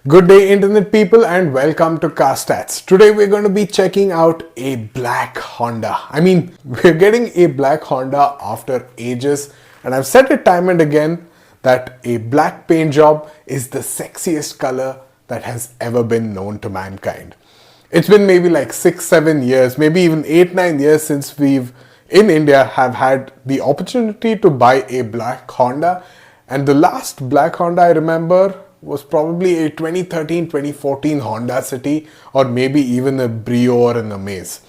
Good day internet people and welcome to CarStats. Today we're going to be checking out a black Honda. We're getting a black Honda after ages, and I've said it time and again that a black paint job is the sexiest color that has ever been known to mankind. It's been maybe like 6-7 years, maybe even 8-9 years since we've in India have had the opportunity to buy a black Honda, and the last black Honda I remember was probably a 2013-2014 Honda City, or maybe even a Brio or an Amaze.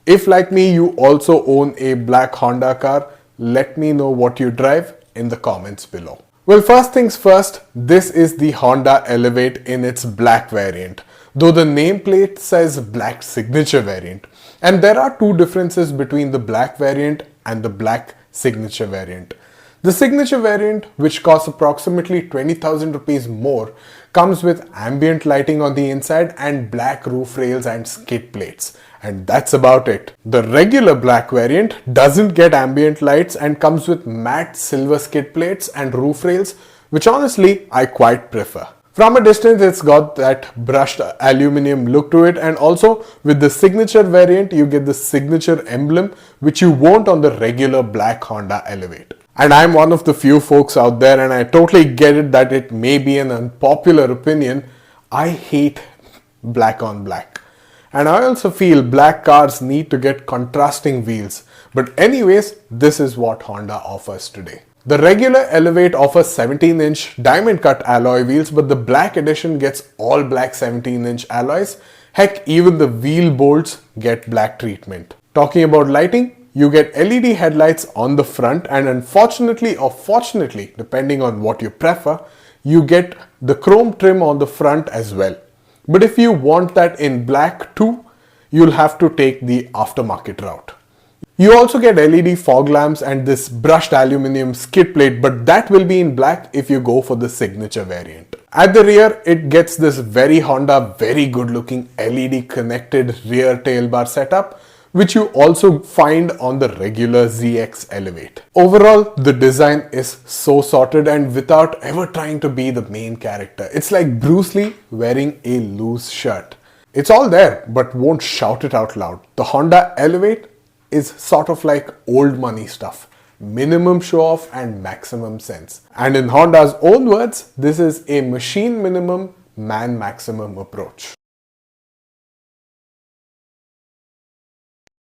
If like me you also own a black Honda car, let me know what you drive in the comments below. Well, first things first, this is the Honda Elevate in its black variant, though the nameplate says black signature variant. And there are two differences between the black variant and the black signature variant. The signature variant, which costs approximately 20,000 rupees more, comes with ambient lighting on the inside and black roof rails and skid plates. And that's about it. The regular black variant doesn't get ambient lights and comes with matte silver skid plates and roof rails, which honestly I quite prefer. From a distance, it's got that brushed aluminum look to it, and also with the signature variant, you get the signature emblem, which you won't on the regular black Honda Elevate. And I'm one of the few folks out there, and I totally get it that it may be an unpopular opinion. I hate black on black. And I also feel black cars need to get contrasting wheels. But anyways, this is what Honda offers today. The regular Elevate offers 17-inch diamond cut alloy wheels, but the black edition gets all black 17-inch alloys. Heck, even the wheel bolts get black treatment. Talking about lighting, you get LED headlights on the front, and unfortunately or fortunately, depending on what you prefer, you get the chrome trim on the front as well. But if you want that in black too, you'll have to take the aftermarket route. You also get LED fog lamps and this brushed aluminum skid plate, but that will be in black if you go for the signature variant. At the rear, it gets this very Honda, very good looking LED connected rear tail bar setup, which you also find on the regular ZX Elevate. Overall, the design is so sorted and without ever trying to be the main character. It's like Bruce Lee wearing a loose shirt. It's all there, but won't shout it out loud. The Honda Elevate is sort of like old money stuff. Minimum show off and maximum sense. And in Honda's own words, this is a machine minimum, man maximum approach.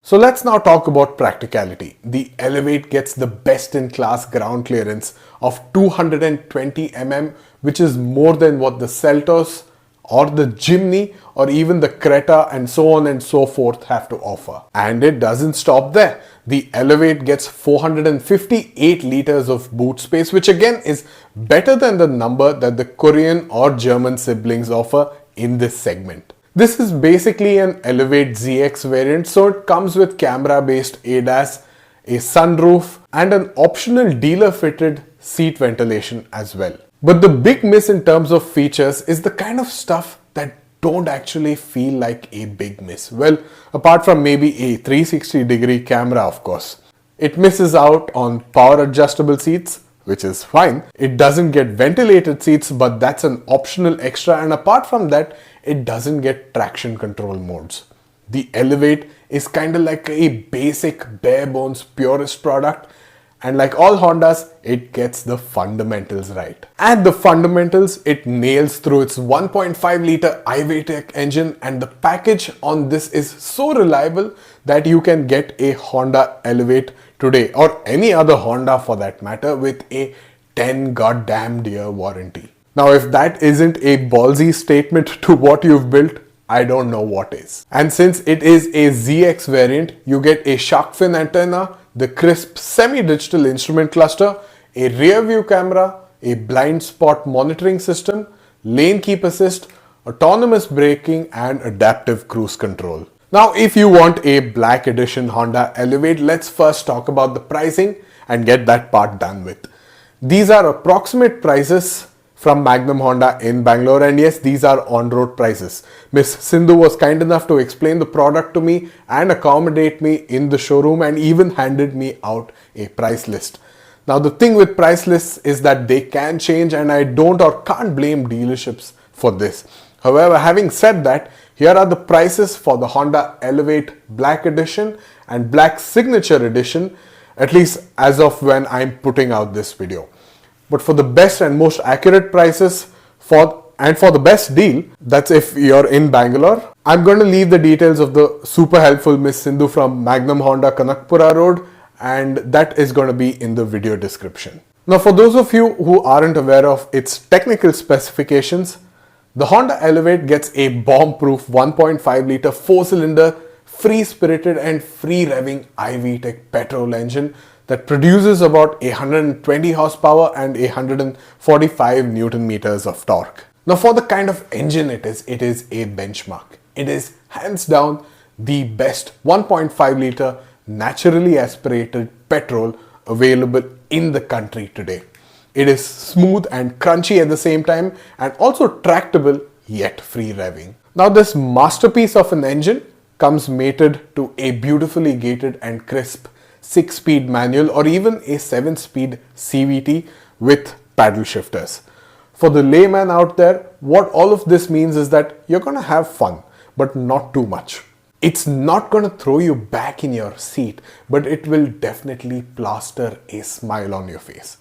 So let's now talk about practicality. The Elevate gets the best-in-class ground clearance of 220 mm, which is more than what the Seltos or the Jimny or even the Creta and so on and so forth have to offer. And it doesn't stop there. The Elevate gets 458 liters of boot space, which again is better than the number that the Korean or German siblings offer in this segment. This is basically an Elevate ZX variant, so it comes with camera-based ADAS, a sunroof, and an optional dealer-fitted seat ventilation as well. But the big miss in terms of features is the kind of stuff that don't actually feel like a big miss. Well, apart from maybe a 360-degree camera, of course. It misses out on power adjustable seats, which is fine. It doesn't get ventilated seats, but that's an optional extra, and apart from that, it doesn't get traction control modes. The Elevate is kind of like a basic bare bones purist product, and like all Hondas, it gets the fundamentals right. At the fundamentals, it nails through its 1.5 liter iVTEC engine, and the package on this is so reliable that you can get a Honda Elevate today, or any other Honda for that matter, with a 10 goddamn year warranty. Now, if that isn't a ballsy statement to what you've built, I don't know what is. And since it is a ZX variant, you get a shark fin antenna, the crisp semi-digital instrument cluster, a rear view camera, a blind spot monitoring system, lane keep assist, autonomous braking, and adaptive cruise control. Now, if you want a black edition Honda Elevate, let's first talk about the pricing and get that part done with. These are approximate prices from Magnum Honda in Bangalore, and yes, these are on-road prices. Miss Sindhu was kind enough to explain the product to me and accommodate me in the showroom, and even handed me out a price list. Now the thing with price lists is that they can change, and I don't or can't blame dealerships for this. However, having said that, here are the prices for the Honda Elevate Black Edition and Black Signature Edition, at least as of when I'm putting out this video. But for the best and most accurate prices for the best deal, that's if you're in Bangalore, I'm going to leave the details of the super helpful Miss Sindhu from Magnum Honda Kanakapura Road, and that is going to be in the video description. Now, for those of you who aren't aware of its technical specifications, the Honda Elevate gets a bomb-proof 1.5 litre 4-cylinder free-spirited and free-revving iV-Tech petrol engine that produces about 120 horsepower and 145 Newton meters of torque. Now, for the kind of engine it is a benchmark. It is hands down the best 1.5 litre naturally aspirated petrol available in the country today. It is smooth and crunchy at the same time and also tractable yet free revving. Now, this masterpiece of an engine comes mated to a beautifully gated and crisp 6-speed manual or even a 7-speed CVT with paddle shifters. For the layman out there, what all of this means is that you're going to have fun, but not too much. It's not going to throw you back in your seat, but it will definitely plaster a smile on your face.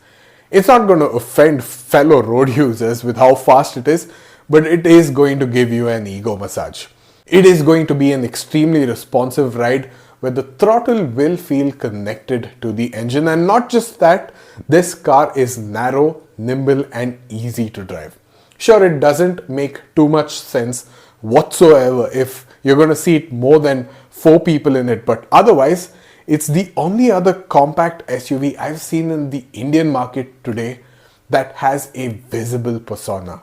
It's not going to offend fellow road users with how fast it is, but it is going to give you an ego massage. It is going to be an extremely responsive ride where the throttle will feel connected to the engine, and not just that, this car is narrow, nimble and easy to drive. Sure, it doesn't make too much sense whatsoever if you're going to seat more than 4 people in it, but otherwise it's the only other compact SUV I've seen in the Indian market today that has a visible persona.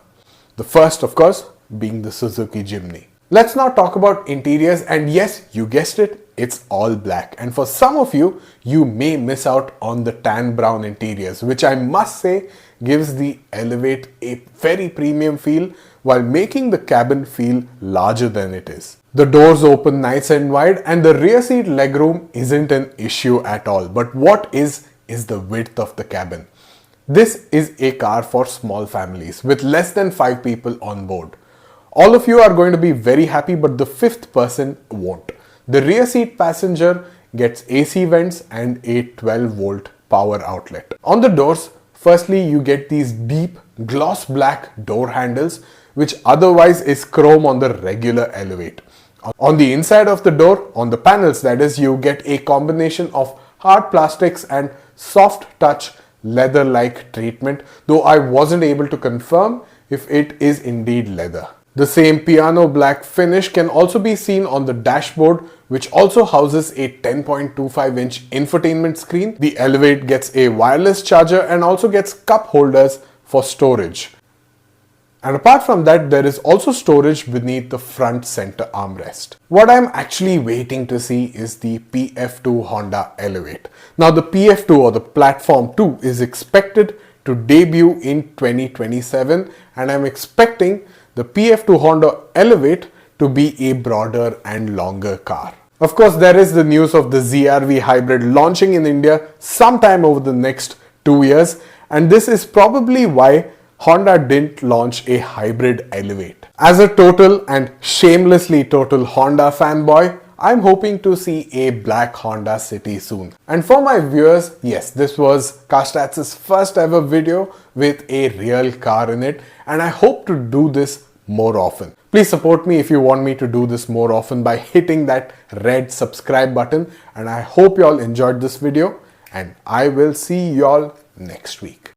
The first, of course, being the Suzuki Jimny. Let's now talk about interiors, and yes, you guessed it, it's all black. And for some of you, you may miss out on the tan brown interiors, which I must say gives the Elevate a very premium feel while making the cabin feel larger than it is. The doors open nice and wide and the rear seat legroom isn't an issue at all. But what is the width of the cabin. This is a car for small families with less than 5 people on board. All of you are going to be very happy, but the 5th person won't. The rear seat passenger gets AC vents and a 12-volt power outlet. On the doors, firstly you get these deep gloss black door handles, which otherwise is chrome on the regular Elevate. On the inside of the door, on the panels that is, you get a combination of hard plastics and soft touch leather-like treatment, though I wasn't able to confirm if it is indeed leather. The same piano black finish can also be seen on the dashboard, which also houses a 10.25-inch infotainment screen. The Elevate gets a wireless charger and also gets cup holders for storage. And apart from that, there is also storage beneath the front center armrest. What I'm actually waiting to see is the PF2 Honda Elevate. Now, the PF2 or the Platform 2 is expected to debut in 2027, and I'm expecting the PF2 Honda Elevate to be a broader and longer car. Of course, there is the news of the ZR-V hybrid launching in India sometime over the next 2 years, and this is probably why Honda didn't launch a hybrid Elevate. As a total and shamelessly total Honda fanboy, I'm hoping to see a black Honda City soon. And for my viewers, yes, this was CarStats' first ever video with a real car in it, and I hope to do this more often. Please support me if you want me to do this more often by hitting that red subscribe button, and I hope you all enjoyed this video, and I will see you all next week.